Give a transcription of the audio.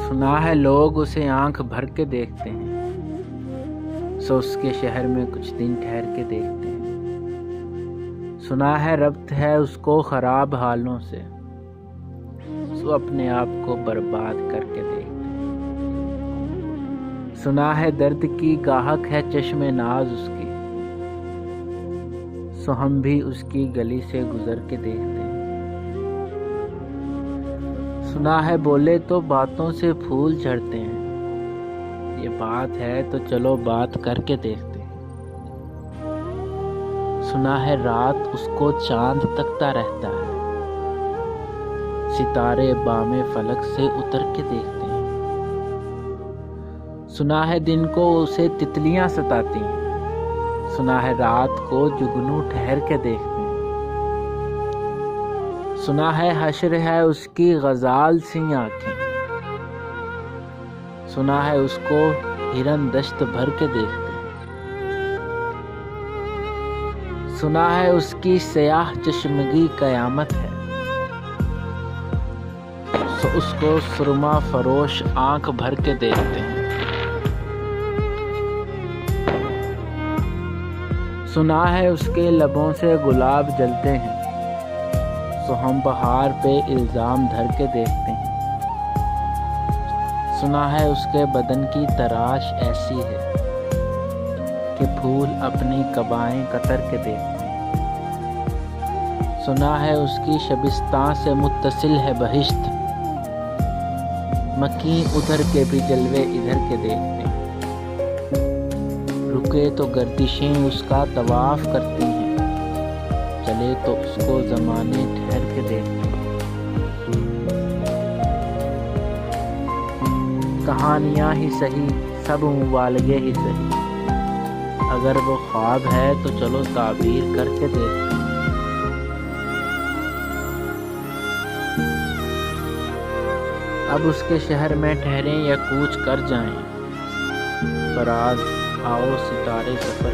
سنا ہے لوگ اسے آنکھ بھر کے دیکھتے ہیں، سو اس کے شہر میں کچھ دن ٹھہر کے دیکھتے ہیں۔ سنا ہے ربط ہے اس کو خراب حالوں سے، سو اپنے آپ کو برباد کر کے دیکھتے ہیں۔ سنا ہے درد کی گاہک ہے چشم ناز اس کی، سو ہم بھی اس کی گلی سے گزر کے دیکھتے ہیں۔ سنا ہے بولے تو باتوں سے پھول جھڑتے ہیں، یہ بات ہے تو چلو بات کر کے دیکھتے ہیں۔ سنا ہے رات اس کو چاند تکتا رہتا ہے، ستارے بام فلک سے اتر کے دیکھتے ہیں۔ سنا ہے دن کو اسے تتلیاں ستاتی ہیں، سنا ہے رات کو جگنو ٹھہر کے دیکھتے ہیں۔ سنا ہے حشر ہے اس کی غزال سی آنکھیں، سنا ہے اس کو ہرن دشت بھر کے دیکھتے ہیں۔ سنا ہے اس کی سیاہ چشمگی قیامت ہے، سو اس کو سرما فروش آنکھ بھر کے دیکھتے ہیں۔ سنا ہے اس کے لبوں سے گلاب جلتے ہیں، سو ہم بہار پہ الزام دھر کے دیکھتے ہیں۔ سنا ہے اس کے بدن کی تراش ایسی ہے کہ پھول اپنی قبائیں قطر کے دیکھتے ہیں۔ سنا ہے اس کی شبستان سے متصل ہے بہشت، مکیں ادھر کے بھی جلوے ادھر کے دیکھتے ہیں۔ رکے تو گردشیں اس کا طواف کرتی ہیں، چلے تو اس کو زمانے ٹھہر کے دیکھتے ہیں۔ کہانیاں ہی سہی سب مبالغے ہی سہی، اگر وہ خواب ہے تو چلو تعبیر کر کے دیکھتے ہیں۔ اب اس کے شہر میں ٹھہریں یا کوچ کر جائیں، فراز آؤ ستارے سفر